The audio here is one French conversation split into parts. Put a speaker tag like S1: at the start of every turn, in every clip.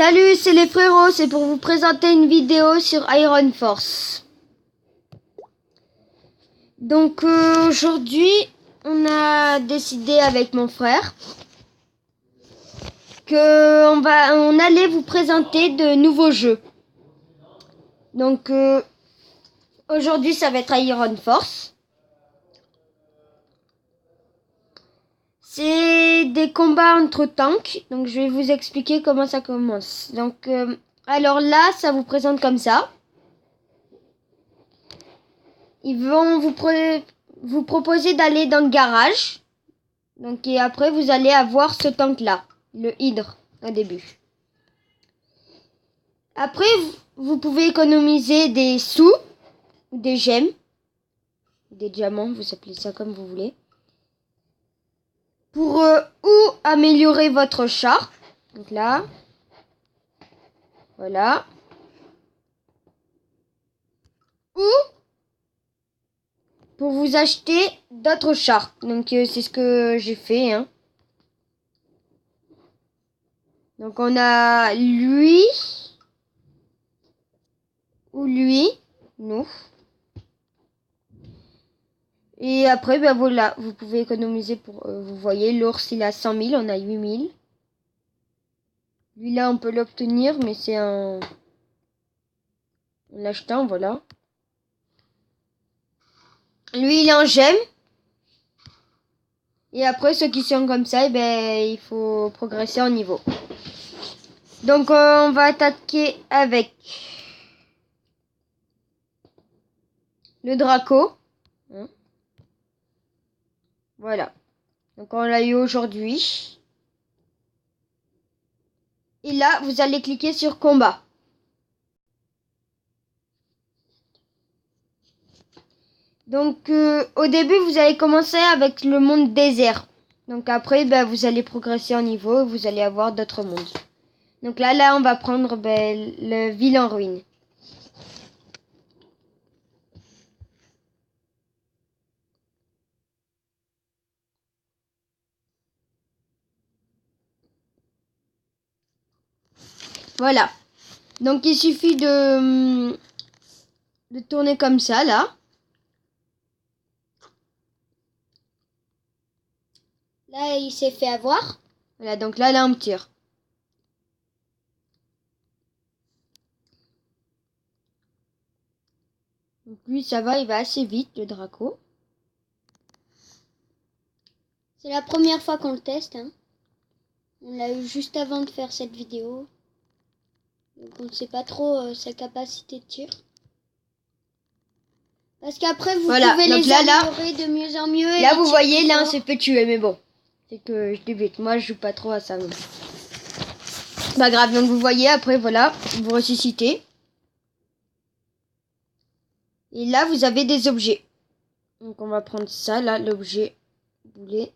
S1: Salut, c'est les frérots, c'est pour vous présenter une vidéo sur Iron Force. Donc aujourd'hui, on a décidé avec mon frère on allait vous présenter de nouveaux jeux. Donc aujourd'hui, ça va être Iron Force. C'est des combats entre tanks, donc je vais vous expliquer comment ça commence. Donc alors là, ça vous présente comme ça. Ils vont vous proposer d'aller dans le garage. Donc et après vous allez avoir ce tank là, le Hydre au début. Après vous pouvez économiser des sous ou des gemmes, des diamants, vous appelez ça comme vous voulez. Pour ou améliorer votre char. Donc là. Voilà. Ou pour vous acheter d'autres chars. Donc c'est ce que j'ai fait. Hein. Donc on a lui ou lui, nous. Et après, ben voilà, vous pouvez économiser pour... vous voyez, l'ours, il a 100 000, on a 8 000. Lui là, on peut l'obtenir, mais c'est en achetant, voilà. Lui, il est en gemme. Et après, ceux qui sont comme ça, eh ben, il faut progresser en niveau. Donc, on va attaquer avec le Draco. Voilà. Donc, on l'a eu aujourd'hui. Et là, vous allez cliquer sur combat. Donc, au début, vous allez commencer avec le monde désert. Donc après, ben, vous allez progresser en niveau et vous allez avoir d'autres mondes. Donc là, on va prendre le ville en ruine. Voilà. Donc il suffit de tourner comme ça, là. Là, il s'est fait avoir. Voilà, donc là, on tire. Donc lui, ça va, il va assez vite, le Draco. C'est la première fois qu'on le teste. Hein. On l'a eu juste avant de faire cette vidéo. Donc on ne sait pas trop sa capacité de tir. Parce qu'après, vous pouvez les améliorer de mieux en mieux. Là, vous voyez, là, on s'est fait tuer, mais bon. C'est que je débute. Moi, je joue pas trop à ça. Mais... c'est pas grave. Donc, vous voyez, après, voilà, vous ressuscitez. Et là, vous avez des objets. Donc, on va prendre ça, là, l'objet boulet.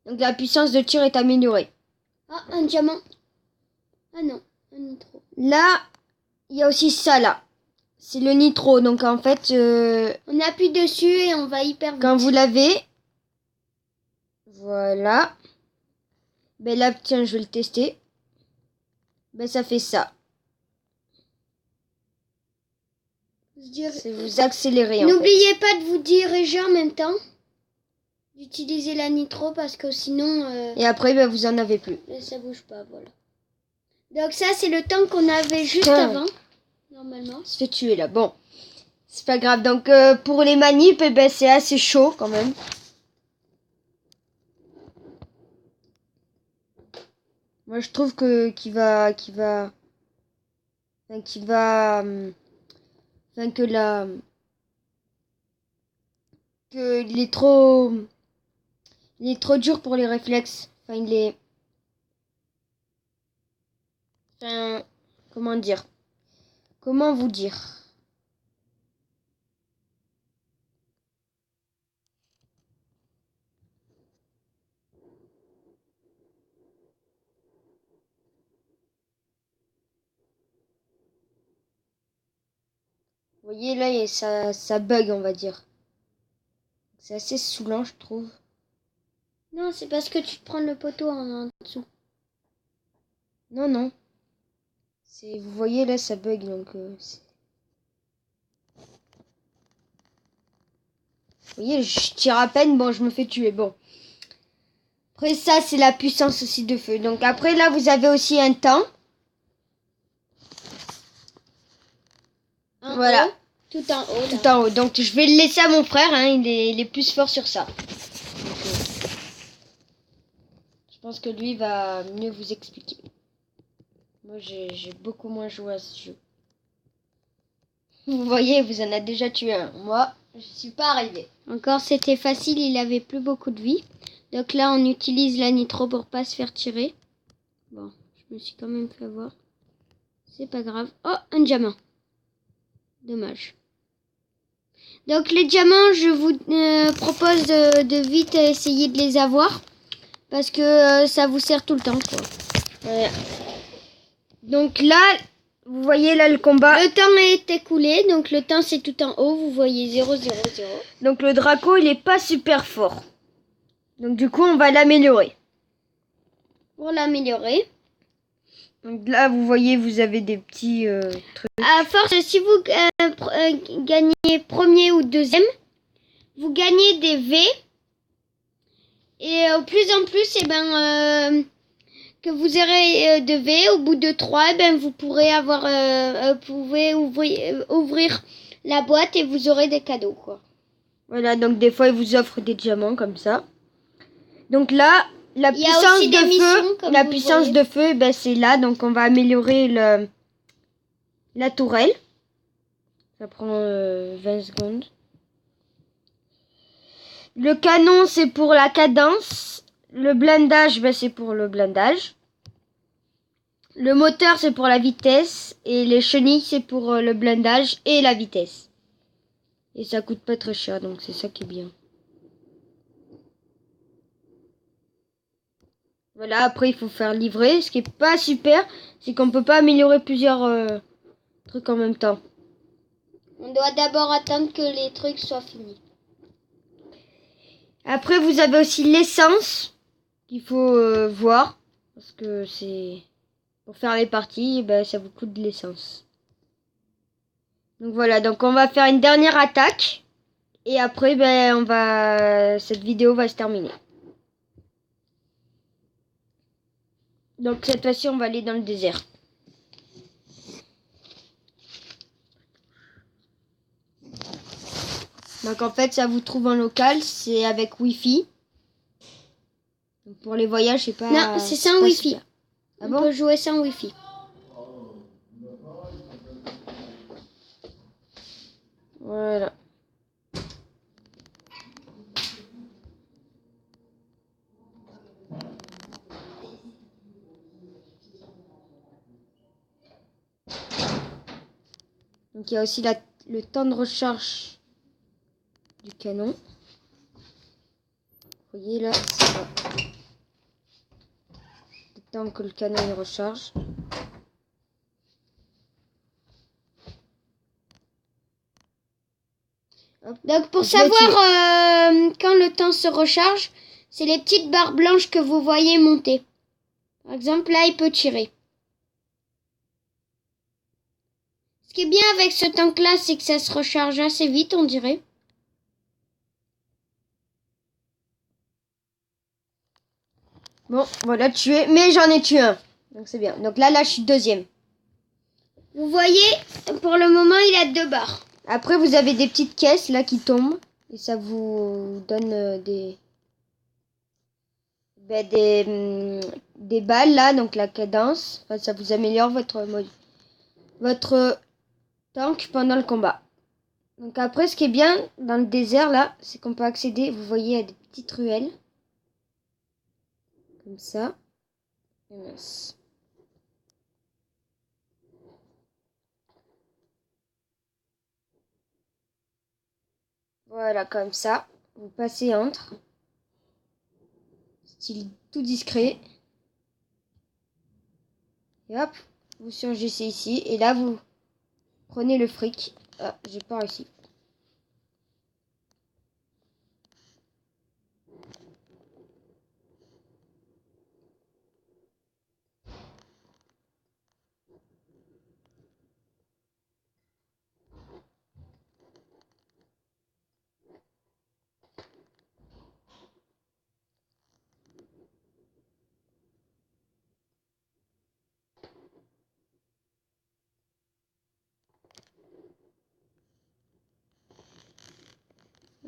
S1: Donc, la puissance de tir est améliorée. Ah, un diamant. Ah non, un nitro. Là, il y a aussi ça, là. C'est le nitro. Donc, en fait... on appuie dessus et on va hyper vite. Quand vous l'avez... voilà. Ben là, tiens, je vais le tester. Ben, ça fait ça. Vous accélérez. N'oubliez pas de vous diriger en même temps. D'utiliser la nitro parce que sinon... et après, ben, vous en avez plus. Là, ça bouge pas, voilà. Donc ça, c'est le temps qu'on avait juste avant. Normalement. Se fait tuer là. Bon. C'est pas grave. Donc pour les manips, eh ben, c'est assez chaud quand même. Moi, je trouve que il est trop dur pour les réflexes. Enfin, il est... enfin, comment dire? Comment vous dire? Vous voyez, là, ça bug, on va dire. C'est assez saoulant, je trouve. Non, c'est parce que tu te prends le poteau en dessous. Non, non. Vous voyez, là, ça bug, donc... vous voyez, je tire à peine, bon, je me fais tuer, bon. Après, ça, c'est la puissance aussi de feu. Donc, après, là, vous avez aussi un temps. Voilà.
S2: Tout en haut.
S1: Tout en haut. Donc, je vais le laisser à mon frère, hein, il est plus fort sur ça. Donc, je pense que lui va mieux vous expliquer. Moi, j'ai beaucoup moins joué à ce jeu. Vous voyez, vous en avez déjà tué un. Moi, je suis pas arrivé.
S2: Encore, c'était facile, il avait plus beaucoup de vie. Donc là, on utilise la nitro pour pas se faire tirer. Bon, je me suis quand même fait avoir. C'est pas grave. Oh, un diamant. Dommage. Donc les diamants, je vous propose de vite essayer de les avoir. Parce que ça vous sert tout le temps, quoi.
S1: Voilà. Donc là, vous voyez là le combat.
S2: Le temps est écoulé, donc le temps c'est tout en haut, vous voyez 0, 0, 0.
S1: Donc le Draco, il est pas super fort. Donc du coup, on va l'améliorer.
S2: Pour l'améliorer.
S1: Donc là, vous voyez, vous avez des petits trucs.
S2: À force, si vous gagnez premier ou deuxième, vous gagnez des V. Et au plus en plus, que vous aurez de V, au bout de 3, vous pourrez ouvrir la boîte et vous aurez des cadeaux, quoi.
S1: Voilà, donc des fois, ils vous offrent des diamants comme ça. Donc là, la puissance de feu, ben, c'est là. Donc on va améliorer la tourelle. Ça prend 20 secondes. Le canon, c'est pour la cadence. Le blindage, ben, c'est pour le blindage. Le moteur, c'est pour la vitesse. Et les chenilles, c'est pour le blindage et la vitesse. Et ça coûte pas très cher, donc c'est ça qui est bien. Voilà, après, il faut faire livrer. Ce qui est pas super, c'est qu'on peut pas améliorer plusieurs trucs en même temps.
S2: On doit d'abord attendre que les trucs soient finis.
S1: Après, vous avez aussi l'essence qu'il faut voir. Parce que c'est... Pour faire les parties, ben, ça vous coûte de l'essence. Donc voilà, donc on va faire une dernière attaque. Et après, ben, cette vidéo va se terminer. Donc cette fois-ci, on va aller dans le désert. Donc en fait, ça vous trouve en local, c'est avec Wi-Fi. Donc pour les voyages, c'est pas...
S2: Non, c'est sans Wi-Fi.
S1: Super. Ah
S2: on
S1: bon?
S2: peut jouer sans Wi-Fi.
S1: Voilà. Donc il y a aussi le temps de recharge du canon. Vous voyez là, ça va. Le temps que le canon il recharge. Hop.
S2: Donc pour savoir quand le temps se recharge, c'est les petites barres blanches que vous voyez monter. Par exemple, là, il peut tirer. Ce qui est bien avec ce tank-là, c'est que ça se recharge assez vite, on dirait.
S1: Bon, voilà, tué. Mais j'en ai tué un. Donc c'est bien. Donc là, je suis deuxième.
S2: Vous voyez, pour le moment, il a 2 barres.
S1: Après, vous avez des petites caisses là qui tombent. Et ça vous donne des balles là. Donc la cadence. Enfin, ça vous améliore votre tank pendant le combat. Donc après, ce qui est bien dans le désert là, c'est qu'on peut accéder, vous voyez, à des petites ruelles. Comme ça. Et mince. Voilà, comme ça. Vous passez entre. Style tout discret. Et hop, vous surgissez ici. Et là, vous prenez le fric. Ah, j'ai pas réussi.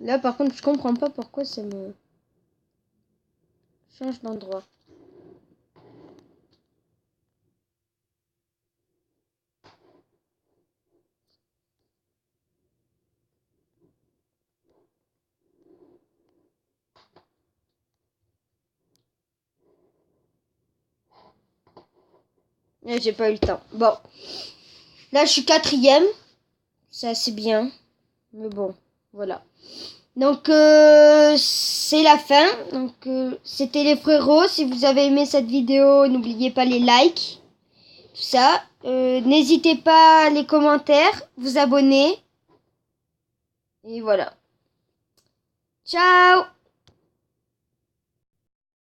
S1: Là, par contre, je comprends pas pourquoi ça me change d'endroit. J'ai pas eu le temps. Bon. Là, je suis 4e. C'est assez bien. Mais bon, voilà. Donc, c'est la fin. Donc, c'était les frérots. Si vous avez aimé cette vidéo, n'oubliez pas les likes. Tout ça. N'hésitez pas les commentaires. Vous abonner. Et voilà. Ciao!